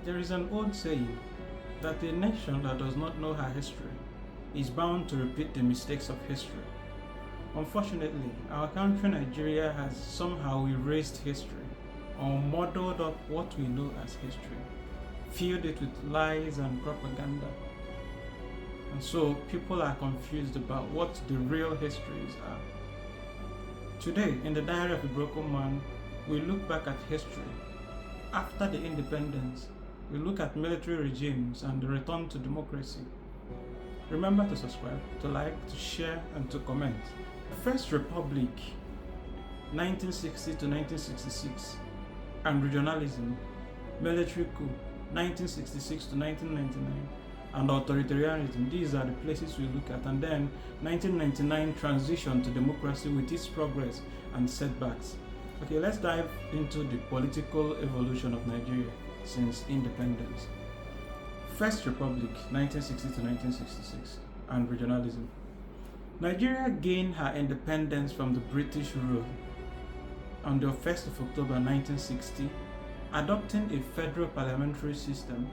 There is an old saying that a nation that does not know her history is bound to repeat the mistakes of history. Unfortunately, our country Nigeria has somehow erased history or muddled up what we know as history, filled it with lies and propaganda. And so people are confused about what the real histories are. Today, in the Diary of a Broken Man, we look back at history. After the independence, we look at military regimes and the return to democracy. Remember to subscribe, to like, to share, and to comment. First Republic, 1960 to 1966, and regionalism, military coup, 1966 to 1999, and authoritarianism. These are the places we look at. And then 1999 transition to democracy with its progress and setbacks. Okay, let's dive into the political evolution of Nigeria since independence. First Republic, 1960 to 1966, and regionalism. Nigeria gained her independence from the British rule on the 1st of October 1960, adopting a federal parliamentary system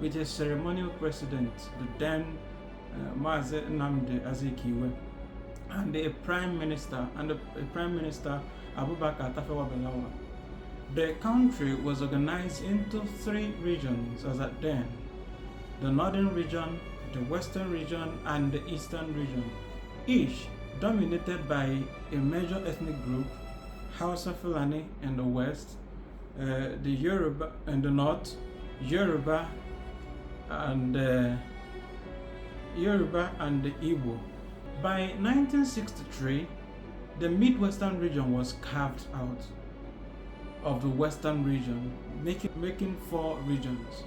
with a ceremonial president, the then Nnamdi Azikiwe, and a prime minister, Abubakar Tafawa Balewa. The country was organized into three regions as at then: the northern region, the western region, and the eastern region, each dominated by a major ethnic group: Hausa-Fulani in the west, the Yoruba in the north, Yoruba and the Igbo. By 1963, the Midwestern region was carved out of the Western region, making four regions.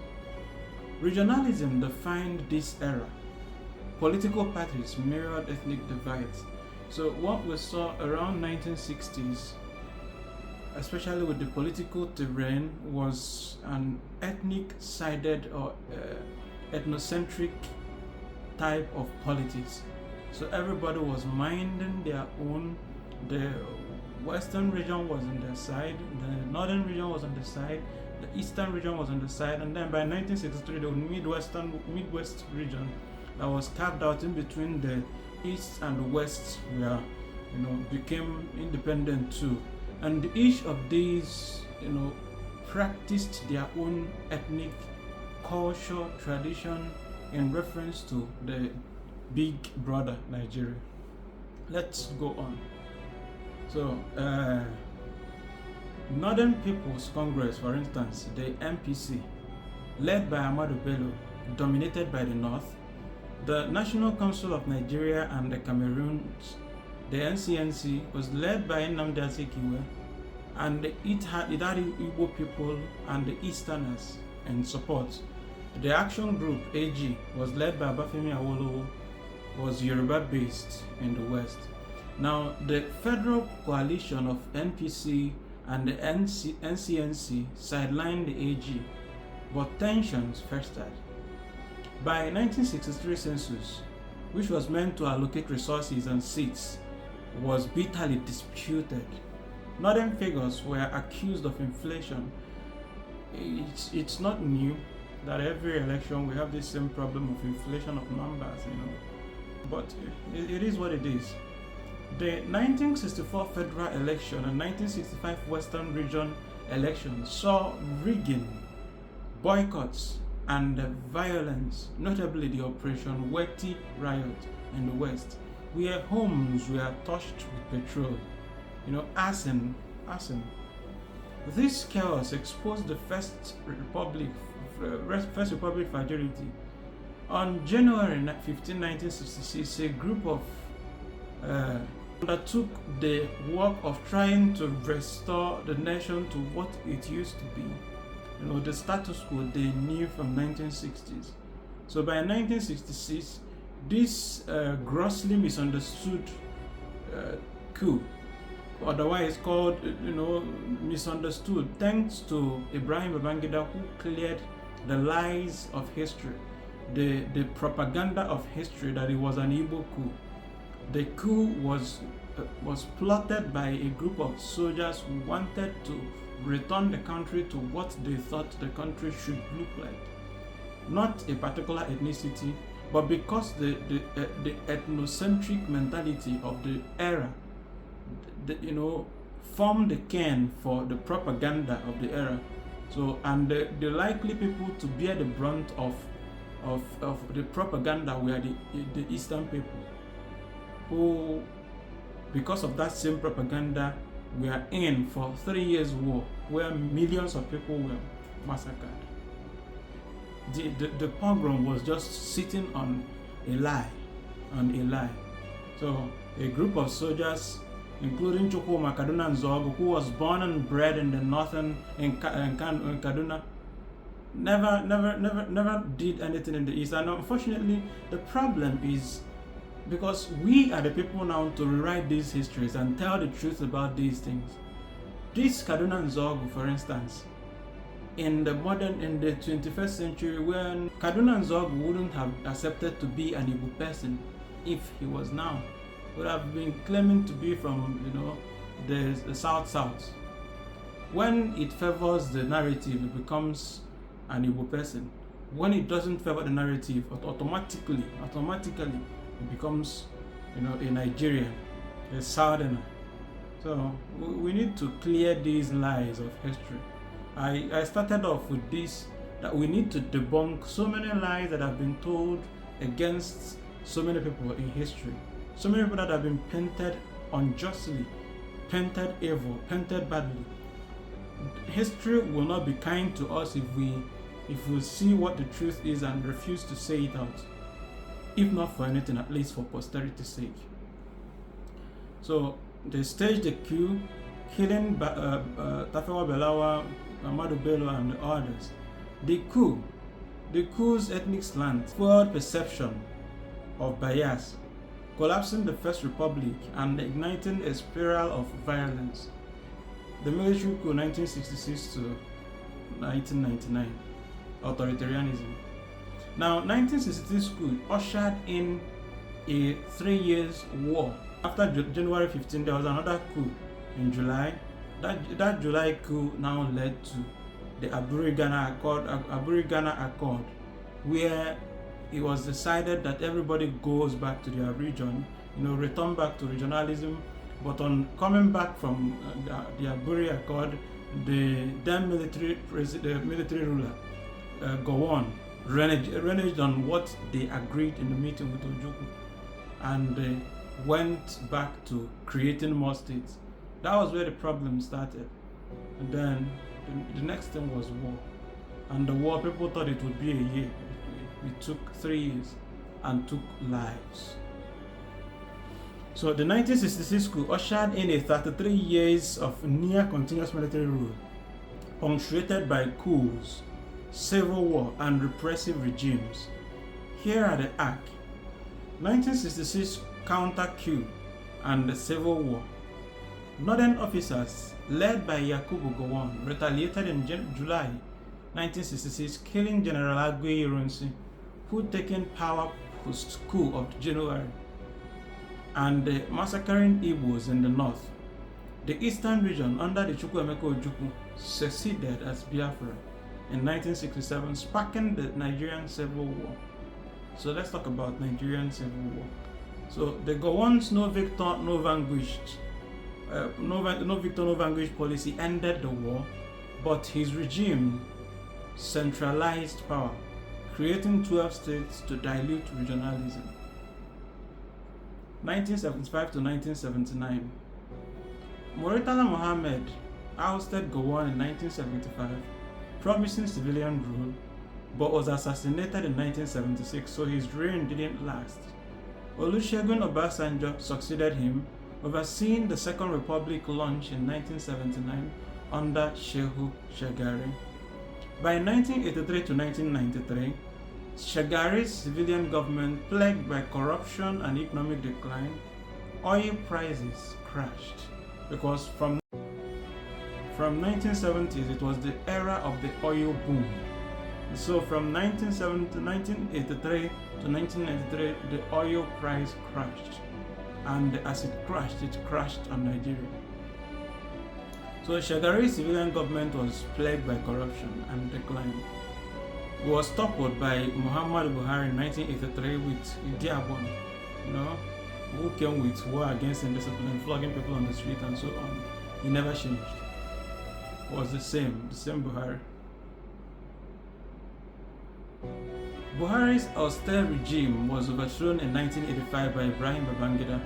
Regionalism defined this era. Political parties mirrored ethnic divides. So what we saw around 1960s, especially with the political terrain, was an ethnic-sided or ethnocentric type of politics. So everybody was minding their own. The western region was on their side, the northern region was on the side, the eastern region was on the side, and then by 1963 the Midwest region that was carved out in between the east and the west were, became independent too. And each of these, practiced their own ethnic culture, tradition in reference to the big brother Nigeria. Let's go on. So, Northern People's Congress, for instance, the NPC, led by Ahmadu Bello, dominated by the North. The National Council of Nigeria and the Cameroons, the NCNC, was led by Nnamdi Azikiwe, and it had Igbo people and the Easterners in support. The Action Group, AG, was led by Bafemi Awolowo, was Yoruba-based in the West. Now, the federal coalition of NPC and the NCNC sidelined the AG, but tensions festered. By 1963 census, which was meant to allocate resources and seats, was bitterly disputed. Northern figures were accused of inflation. It's not new that every election we have this same problem of inflation of numbers, but it is what it is. The 1964 federal election and 1965 Western Region election saw rigging, boycotts, and violence, notably the Operation Wetty riot in the West, where homes were touched with petrol, arson. This chaos exposed the First Republic fragility. On January 15, 1966, a group of undertook the work of trying to restore the nation to what it used to be, the status quo they knew from 1960s. So by 1966, this grossly misunderstood coup, otherwise called, misunderstood, thanks to Ibrahim Babangida, who cleared the lies of history, the propaganda of history that it was an Igbo coup. The coup was plotted by a group of soldiers who wanted to return the country to what they thought the country should look like. Not a particular ethnicity, but because the ethnocentric mentality of the era, formed the kern for the propaganda of the era. So, and the likely people to bear the brunt of the propaganda were the Eastern people, who, because of that same propaganda, were in for 3 years war, where millions of people were massacred. The pogrom was just sitting on a lie, So a group of soldiers, including Chukwuma Kaduna Nzogu, who was born and bred in the northern in Kaduna, never did anything in the east. And unfortunately, the problem is because we are the people now to rewrite these histories and tell the truth about these things. This Kaduna Nzogu, for instance, in the 21st century, when Kaduna Nzogu wouldn't have accepted to be an Igbo person if he was now, would have been claiming to be from the South. When it favors the narrative, it becomes an Igbo person. When it doesn't favor the narrative, automatically it becomes a Nigerian, a Southerner. So we need to clear these lies of history. I started off with this, that we need to debunk so many lies that have been told against so many people in history. So many people that have been painted unjustly, painted evil, painted badly. History will not be kind to us if we see what the truth is and refuse to say it out. If not for anything, at least for posterity's sake. So they staged a coup, killing Tafawa Balewa, Ahmadu Bello, and the others. The coup's ethnic slant fueled perception of bias, collapsing the First Republic and igniting a spiral of violence. The military coup 1966 to 1999, authoritarianism. Now, 1966 coup ushered in a 3 years war. After January 15, there was another coup in July. That July coup now led to the Aburi-Ghana Accord, where it was decided that everybody goes back to their region, return back to regionalism. But on coming back from the Aburi Accord, the then military ruler, Gowon, reneged on what they agreed in the meeting with Ojukwu, and went back to creating more states. That was where the problem started. And then the next thing was war. And the war, people thought it would be a year. It took 3 years and took lives. So the 1966 coup ushered in a 33 years of near continuous military rule, punctuated by coups, civil war, and repressive regimes. Here are the acts: 1966 counter-coup and the civil war. Northern officers, led by Yakubu Gowon, retaliated in July 1966, killing General Agui Ironsi, who taken power post-coup of January, and massacring Igbos in the north. The eastern region, under the Chukwuemeka Ojukwu, seceded as Biafra in 1967, sparking the Nigerian Civil War. So let's talk about Nigerian Civil War. So the Gowon's no victor, no vanquished policy ended the war, but his regime centralized power, creating 12 states to dilute regionalism. 1975 to 1979. Muritala Mohammed ousted Gowon in 1975, promising civilian rule, but was assassinated in 1976, so his reign didn't last. Olusegun Obasanjo succeeded him, overseeing the Second Republic launch in 1979 under Shehu Shagari. By 1983 to 1993, Shagari's civilian government, plagued by corruption and economic decline, oil prices crashed, because from 1970s it was the era of the oil boom. So from 1983 to 1993, the oil price crashed, and as it crashed on Nigeria. So Shagari's civilian government was plagued by corruption and decline. It was toppled by Muhammadu Buhari in 1983 with Idi Amin, who came with war against indiscipline, flogging people on the street and so on. He never changed. It was the same Buhari. Buhari's austere regime was overthrown in 1985 by Ibrahim Babangida,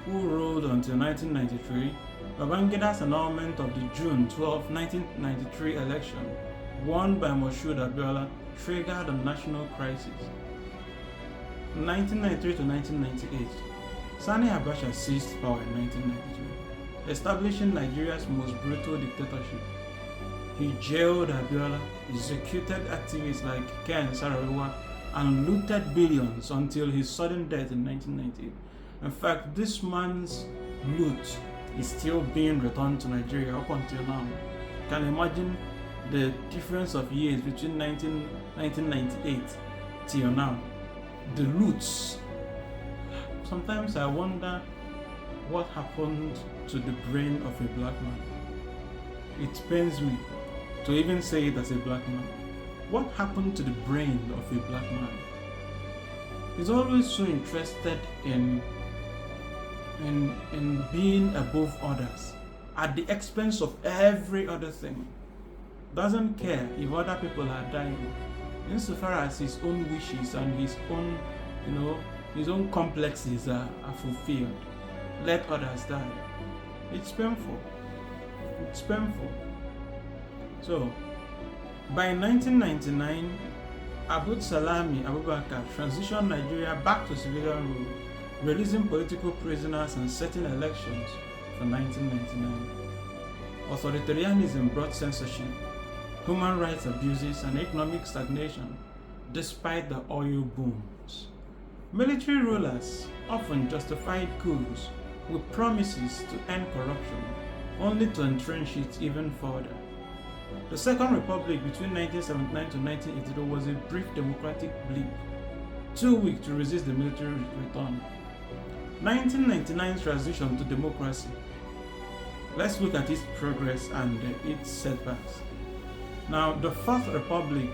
who ruled until 1993. Babangida's annulment of the June 12, 1993 election, won by Moshood Abiola, triggered a national crisis. From 1993 to 1998, Sani Abacha seized power in 1993, establishing Nigeria's most brutal dictatorship. He jailed Abiola, executed activists like Ken Saro-Wiwa, and looted billions until his sudden death in 1998. In fact, this man's loot is still being returned to Nigeria up until now. You can imagine the difference of years between 1998 till now. The loots. Sometimes I wonder what happened to the brain of a black man. It pains me to even say it as a black man. What happened to the brain of a black man? He's always so interested in being above others at the expense of every other thing. Doesn't care if other people are dying, insofar as his own wishes and his own complexes are fulfilled. Let others die. It's painful. It's painful. So, by 1999, Abubakar transitioned Nigeria back to civilian rule, releasing political prisoners and setting elections for 1999. Authoritarianism brought censorship, human rights abuses, and economic stagnation, despite the oil booms. Military rulers often justified coups with promises to end corruption, only to entrench it even further. The Second Republic between 1979 to 1982 was a brief democratic blip, too weak to resist the military return. 1999's transition to democracy. Let's look at its progress and its setbacks. Now, the Fourth Republic,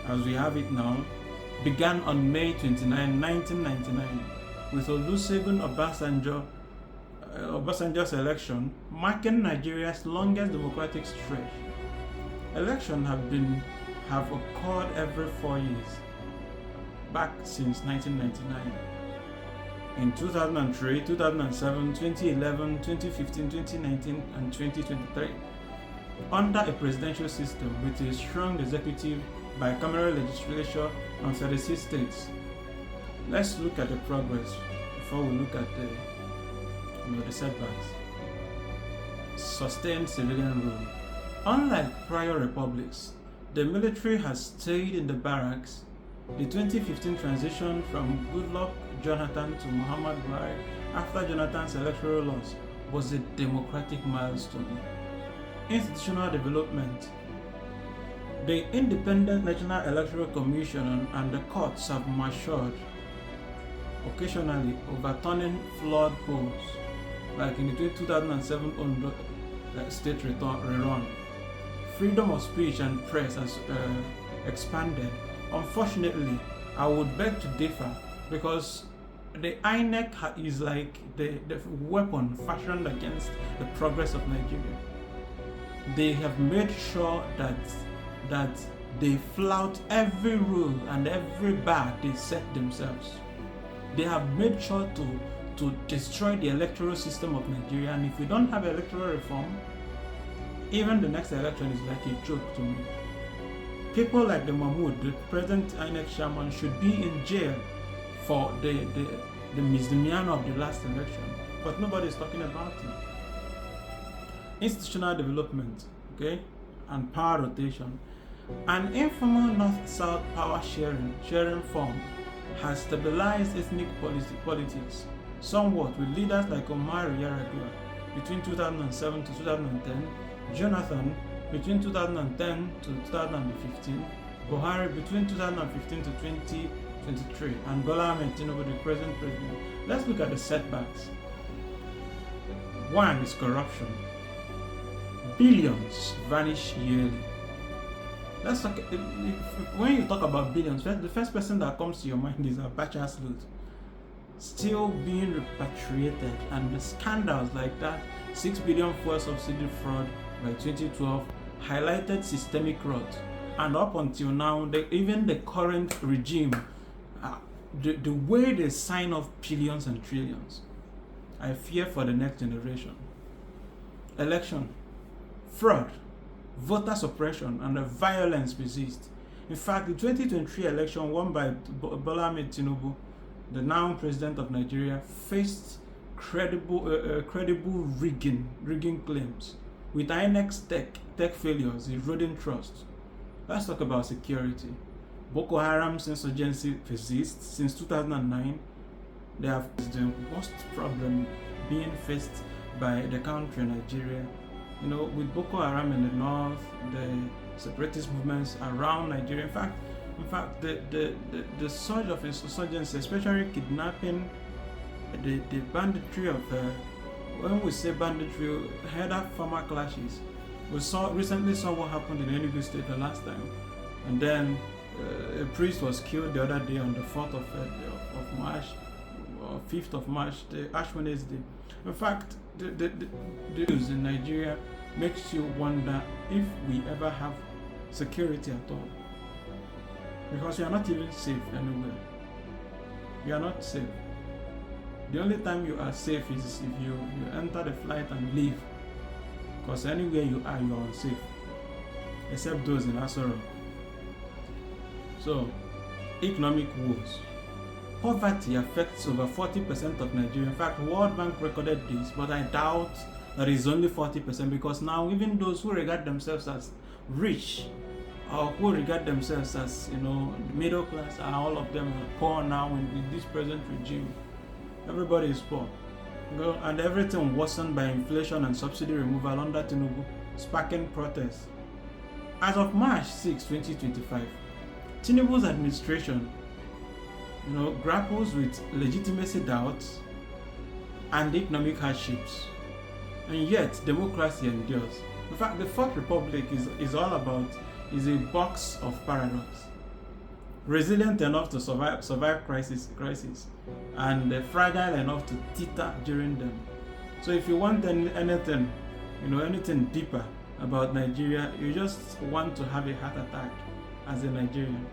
as we have it now, began on May 29, 1999, with Olusegun Obasanjo's election marking Nigeria's longest democratic stretch. Elections have occurred every 4 years, back since 1999. In 2003, 2007, 2011, 2015, 2019, and 2023, under a presidential system with a strong executive, bicameral legislature, and 36 states. Let's look at the progress before we look at the setbacks. Sustained civilian rule. Unlike prior republics, the military has stayed in the barracks. The 2015 transition from Goodluck Jonathan to Muhammad Buhari after Jonathan's electoral loss was a democratic milestone. Institutional development. The Independent National Electoral Commission and the courts have matured, occasionally overturning flawed polls, like in the 2007 Ondo state rerun. Freedom of speech and press has expanded. Unfortunately, I would beg to differ, because the INEC is like the weapon fashioned against the progress of Nigeria. They have made sure that they flout every rule and every bar they set themselves. They have made sure to destroy the electoral system of Nigeria, and if we don't have electoral reform, even the next election is like a joke to me. People like the Mahmoud, the present INEC chairman, should be in jail for the misdemeanor of the last election, but nobody is talking about it. Institutional development, and power rotation. An informal North-South power sharing form has stabilized ethnic politics somewhat, with leaders like Omar Yar'Adua between 2007 to 2010, Jonathan between 2010 to 2015, Buhari between 2015 to 2023, and Bola Ahmed Tinubu, the present president. Let's look at the setbacks. One is corruption. billions vanish yearly. Let's talk. When you talk about billions, the first person that comes to your mind is Abacha Sleuth, still being repatriated, and the scandals like that 6 billion fuel subsidy fraud by 2012 highlighted systemic rot. And up until now, even the current regime, the way they sign off billions and trillions, I fear for the next generation. Election, fraud, voter suppression, and the violence persist. In fact, the 2023 election won by Bola Ahmed Tinubu, the now president of Nigeria, faced credible rigging claims, with INEC's tech failures eroding trust. Let's talk about security. Boko Haram's insurgency persists. Since 2009, they have the worst problem being faced by the country, Nigeria. You know, with Boko Haram in the north, the separatist movements around Nigeria. In fact, the surge of insurgency, especially kidnapping, the banditry of, when we say banditry, head up farmer clashes. We recently saw what happened in Enugu State the last time, and then a priest was killed the other day on the 4th of March, or 5th of March, the Ash Wednesday. In fact, the news in Nigeria makes you wonder if we ever have security at all, because we are not even safe anywhere. We are not safe. The only time you are safe is if you enter the flight and leave, because anywhere you are unsafe, except those in Asoro. So, economic woes. Poverty affects over 40% of Nigeria. In fact, World Bank recorded this, but I doubt that it's only 40%, because now even those who regard themselves as rich, or who regard themselves as, middle class, and all of them are poor now with this present regime. Everybody is poor. And everything worsened by inflation and subsidy removal under Tinubu, sparking protests. As of March 6, 2025, Tinubu's administration grapples with legitimacy doubts and economic hardships, and yet democracy endures. In fact, the Fourth Republic is a box of paradox, resilient enough to survive crisis, and fragile enough to teeter during them. So if you want anything deeper about Nigeria, you just want to have a heart attack as a Nigerian.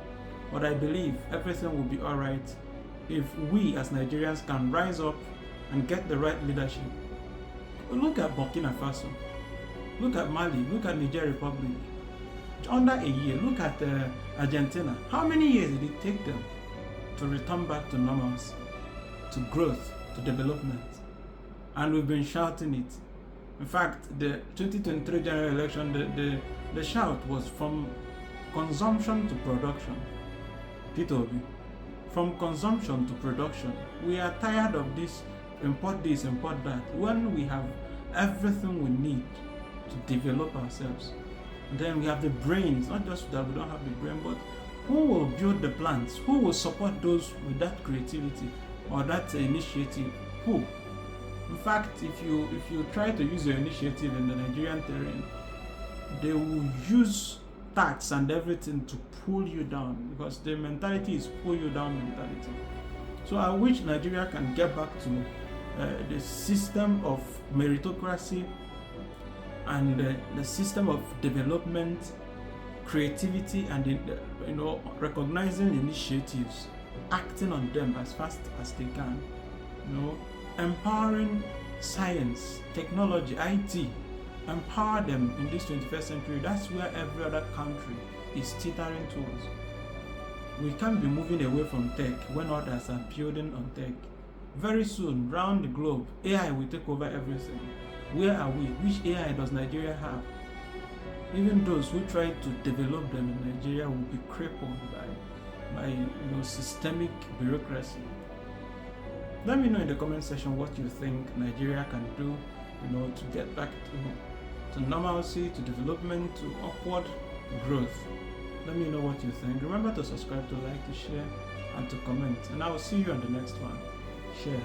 But I believe everything will be alright if we as Nigerians can rise up and get the right leadership. Look at Burkina Faso, look at Mali, look at Niger Republic. Under a year, look at Argentina. How many years did it take them to return back to normalcy, to growth, to development? And we've been shouting it. In fact, the 2023 general election, the shout was from consumption to production. P2B. From consumption to production. We are tired of this, import that, when we have everything we need to develop ourselves. And then we have the brains, not just that we don't have the brain, but who will build the plants? Who will support those with that creativity or that initiative? Who? In fact, if you try to use your initiative in the Nigerian terrain, they will use tax and everything to pull you down, because the mentality is pull you down mentality. So I wish Nigeria can get back to the system of meritocracy and the system of development, creativity, and recognizing initiatives, acting on them as fast as they can, empowering science, technology, IT, empower them in this 21st century. That's where every other country is teetering towards. We can't be moving away from tech when others are building on tech. Very soon, round the globe, AI will take over everything. Where are we? Which AI does Nigeria have? Even those who try to develop them in Nigeria will be crippled by systemic bureaucracy. Let me know in the comment section what you think Nigeria can do, to get back to normalcy, to development, to upward growth. Let me know what you think. Remember to subscribe, to like, to share, and to comment. And I will see you on the next one. Cheers.